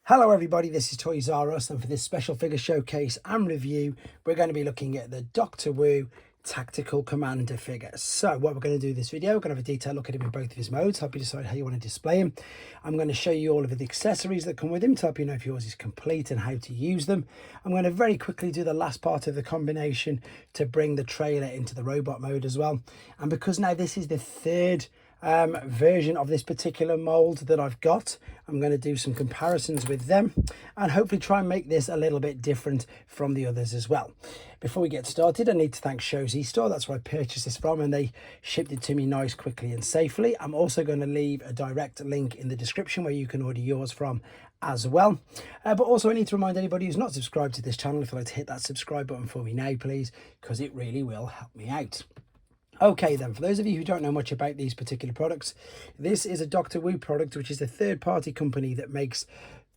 Hello everybody, this is Toys R Us, and for this special figure showcase and review we're going to be looking at the Doctor Wu Tactical Commander figure. So what we're going to do in this video, we're going to have a detailed look at him in both of his modes, help you decide how you want to display him. I'm going to show you all of the accessories that come with him to help you know if yours is complete and how to use them. I'm going to very quickly do the last part of the combination to bring the trailer into the robot mode as well. And because now this is the third version of this particular mold that I've got, I'm going to do some comparisons with them and hopefully try and make this a little bit different from the others as well. Before we get started, I need to thank Show's eStore. That's where I purchased this from, and they shipped it to me nice, quickly and safely. I'm also going to leave a direct link in the description where you can order yours from as well. But also I need to remind anybody who's not subscribed to this channel, if you'd like to hit that subscribe button for me now please, because it really will help me out. Okay then, for those of you who don't know much about these particular products, this is a Doctor Wu product, which is a third-party company that makes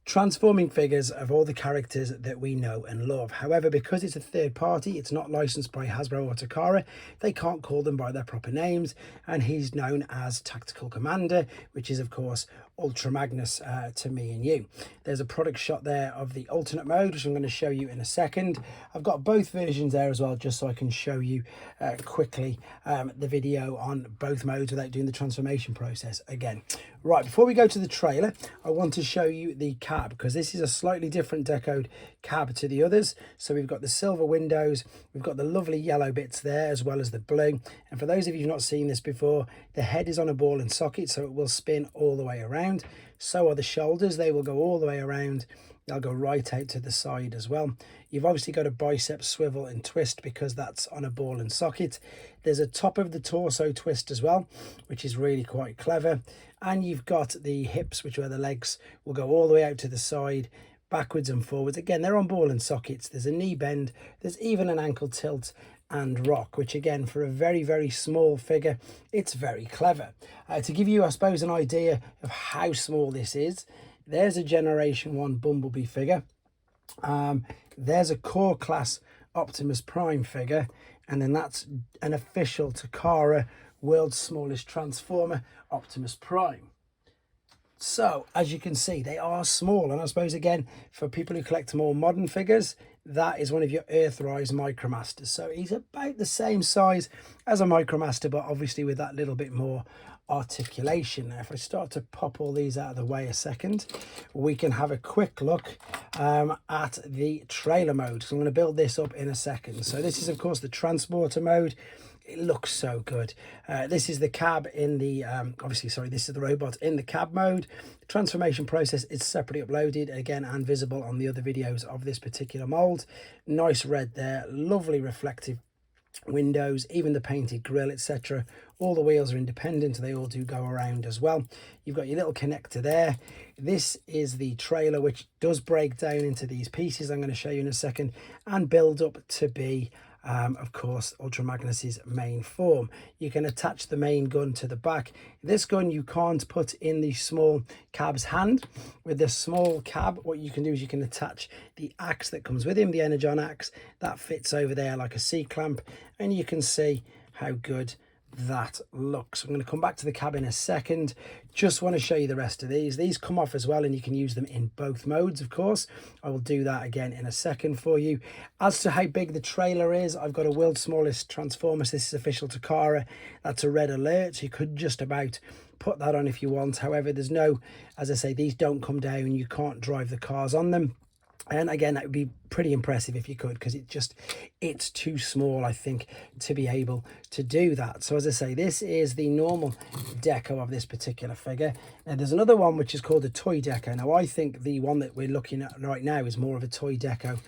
transforming figures of all the characters that we know and love. However, because it's a third party, it's not licensed by Hasbro or Takara, they can't call them by their proper names, and he's known as Tactical Commander, which is of course Ultra Magnus to me and you. There's a product shot there of the alternate mode, which I'm going to show you in a second. I've got both versions there as well, just so I can show you quickly the video on both modes without doing the transformation process again. Right, before we go to the trailer, I want to show you the cab, because this is a slightly different decoed cab to the others. So we've got the silver windows, we've got the lovely yellow bits there as well as the blue. And for those of you who've not seen this before, the head is on a ball and socket, so it will spin all the way around. So are the shoulders, they will go all the way around. They'll go right out to the side as well. You've obviously got a bicep swivel and twist because that's on a ball and socket. There's a top of the torso twist as well, which is really quite clever. And you've got the hips, which are the legs, will go all the way out to the side, backwards and forwards. Again, they're on ball and sockets. There's a knee bend. There's even an ankle tilt and rock, which again, for a very, very small figure, it's very clever. To give you, I suppose, an idea of how small this is, there's a Generation 1 Bumblebee figure. There's a Core Class Optimus Prime figure. And then that's an official Takara World's Smallest Transformer, Optimus Prime. So, as you can see, they are small. And I suppose, again, for people who collect more modern figures, that is one of your Earthrise Micromasters. So he's about the same size as a Micromaster, but obviously with that little bit more articulation. Now, if I start to pop all these out of the way a second, we can have a quick look at the trailer mode. So I'm going to build this up in a second. So this is, of course, the transporter mode. It looks so good. This is the cab in the, this is the robot in the cab mode. The transformation process is separately uploaded, again, and visible on the other videos of this particular mold. Nice red there, lovely reflective windows, even the painted grille, etc. All the wheels are independent, they all do go around as well. You've got your little connector there. This is the trailer, which does break down into these pieces I'm going to show you in a second, and build up to be of course, Ultra Magnus's main form. You can attach the main gun to the back. This gun you can't put in the small cab's hand. With the small cab, what you can do is you can attach the axe that comes with him, the Energon axe. That fits over there like a C-clamp, and you can see how good that looks. I'm going to come back to the cab in a second. Just want to show you the rest of these. These come off as well, and you can use them in both modes, of course. I will do that again in a second for you. As to how big the trailer is, I've got a World's Smallest Transformers. This is official Takara. That's a red alert. So you could just about put that on if you want. However, there's no, as I say, these don't come down. You can't drive the cars on them. And again, that would be pretty impressive if you could, because it's too small, I think, to be able to do that. So as I say, this is the normal deco of this particular figure. Now there's another one which is called a toy deco. Now I think the one that we're looking at right now is more of a toy deco,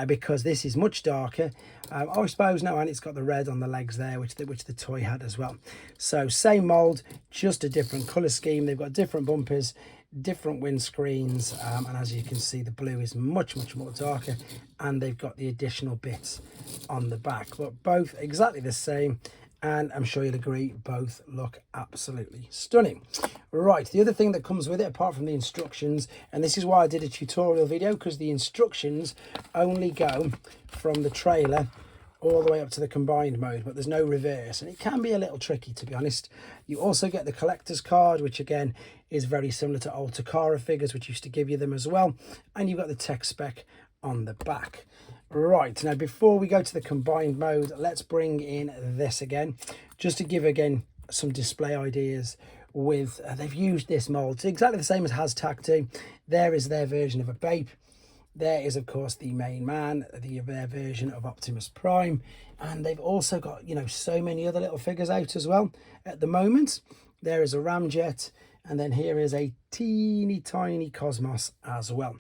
because this is much darker. I suppose no, and it's got the red on the legs there, which the toy had as well. So same mold, just a different color scheme. They've got different bumpers, different windscreens, and as you can see, the blue is much more darker, and they've got the additional bits on the back, but both exactly the same, and I'm sure you'll agree both look absolutely stunning. Right, the other thing that comes with it, apart from the instructions, and this is why I did a tutorial video, because the instructions only go from the trailer all the way up to the combined mode, but there's no reverse, and it can be a little tricky, to be honest. You also get the collector's card, which again is very similar to old Takara figures, which used to give you them as well, and you've got the tech spec on the back. Right, now before we go to the combined mode, let's bring in this again, just to give again some display ideas. With they've used this mold, it's exactly the same as Hashtag 2. There is their version of a Bape. There is, of course, the main man, their version of Optimus Prime, and they've also got, you know, so many other little figures out as well at the moment. There is a Ramjet, and then here is a teeny tiny Cosmos as well.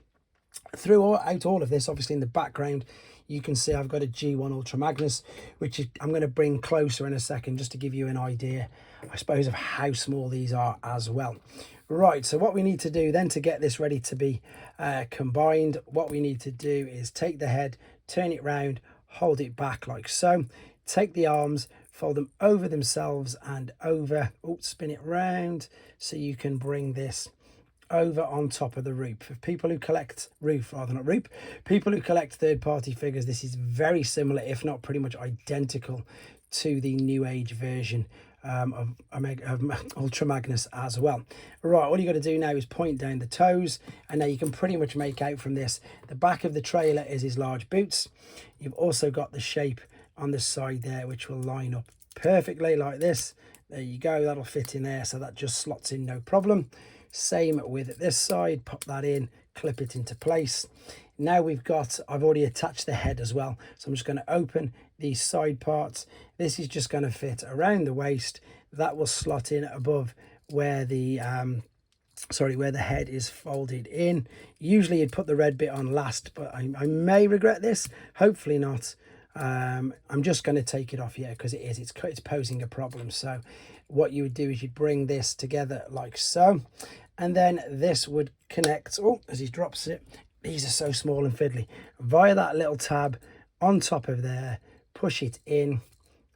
Throughout all of this, obviously in the background, you can see I've got a G1 Ultra Magnus, which I'm going to bring closer in a second just to give you an idea, I suppose, of how small these are as well. Right, so what we need to do then to get this ready to be combined, what we need to do is take the head, turn it round, hold it back like so, take the arms, fold them over themselves and over, spin it round so you can bring this over on top of the roof. For people who collect people who collect third-party figures, this is very similar, if not pretty much identical, to the new age version of Ultra Magnus as well. Right, all you got to do now is point down the toes, and now you can pretty much make out from this the back of the trailer is his large boots. You've also got the shape on the side there, which will line up perfectly like this. There you go, that'll fit in there, so that just slots in no problem. Same with this side, pop that in, clip it into place. Now I've already attached the head as well, so I'm just going to open these side parts. This is just going to fit around the waist. That will slot in above where the where the head is folded in. Usually you'd put the red bit on last, but I may regret this, hopefully not. I'm just going to take it off here because it's posing a problem. So what you would do is you'd bring this together like so, and then this would connect, as he drops it, these are so small and fiddly, via that little tab on top of there, push it in.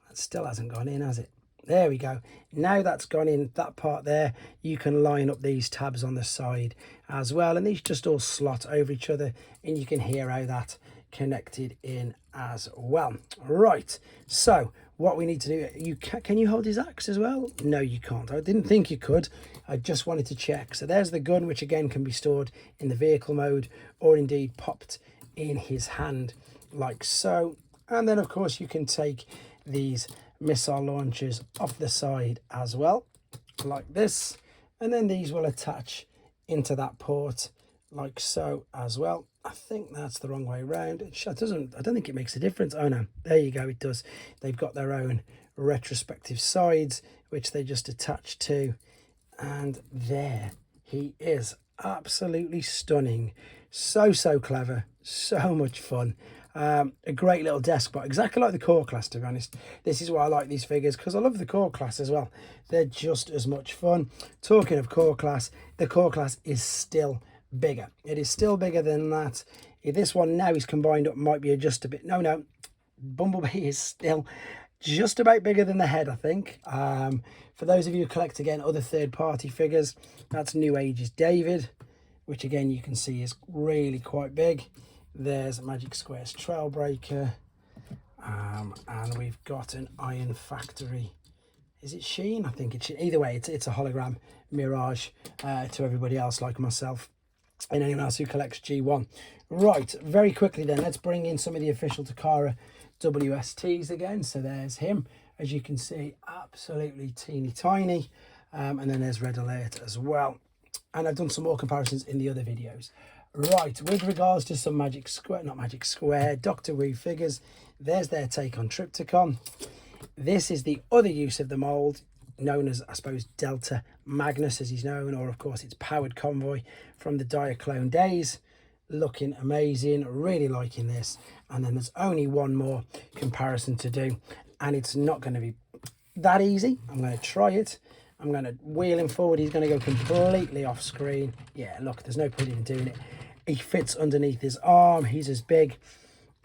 That still hasn't gone in, has it? There we go. Now that's gone in, that part there, you can line up these tabs on the side as well, and these just all slot over each other, and you can hear how that connected in as well. Right, so what we need to do, can you hold his axe as well? No, you can't. I didn't think you could. I just wanted to check. So there's the gun, which again can be stored in the vehicle mode or indeed popped in his hand like so. And then of course you can take these missile launchers off the side as well, like this, and then these will attach into that port like so as well. I think that's the wrong way around. I don't think it makes a difference. Oh no, there you go, it does. They've got their own retrospective sides which they just attach to, and there he is. Absolutely stunning. So clever, so much fun. A great little desk bot, exactly like the core class, to be honest. This is why I like these figures, because I love the core class as well. They're just as much fun. Talking of core class, the core class is still bigger. It is still bigger than that. This one now is combined up, might be just a bit. No, Bumblebee is still just about bigger than the head, I think. For those of you who collect, again, other third-party figures, that's New Age's David, which again you can see is really quite big. There's Magic Square's Trailbreaker, and we've got an Iron Factory. Is it Sheen? I think it's Sheen. Either way, it's a hologram Mirage to everybody else like myself and anyone else who collects G1. Right, very quickly then, let's bring in some of the official Takara WSTs again. So there's him, as you can see, absolutely teeny tiny, and then there's Red Alert as well. And I've done some more comparisons in the other videos. Right, with regards to some Doctor Wu figures, there's their take on Triptychon. This is the other use of the mould, known as, I suppose, Delta Magnus, as he's known, or of course it's Powered Convoy from the Diaclone days. Looking amazing, really liking this. And then there's only one more comparison to do, and it's not going to be that easy. I'm going to try it. I'm going to wheel him forward. He's going to go completely off screen. Yeah, look, there's no point in doing it. He fits underneath his arm. He's as big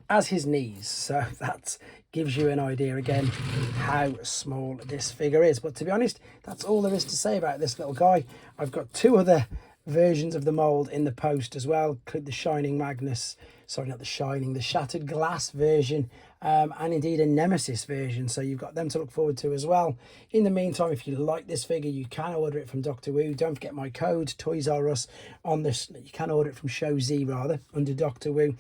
as his knees. So that gives you an idea again how small this figure is. But to be honest, that's all there is to say about this little guy. I've got two other versions of the mold in the post as well. Include the Shining Magnus, sorry, not the Shining, the Shattered Glass version, and indeed a Nemesis version. So you've got them to look forward to as well. In the meantime, if you like this figure, you can order it from Doctor Who. Don't forget my code Toys R Us on this. You can order it from Show Z rather under Doctor Who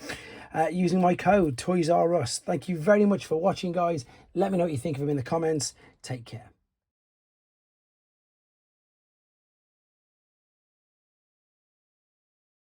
using my code Toys R Us. Thank you very much for watching, guys. Let me know what you think of them in the comments. Take care.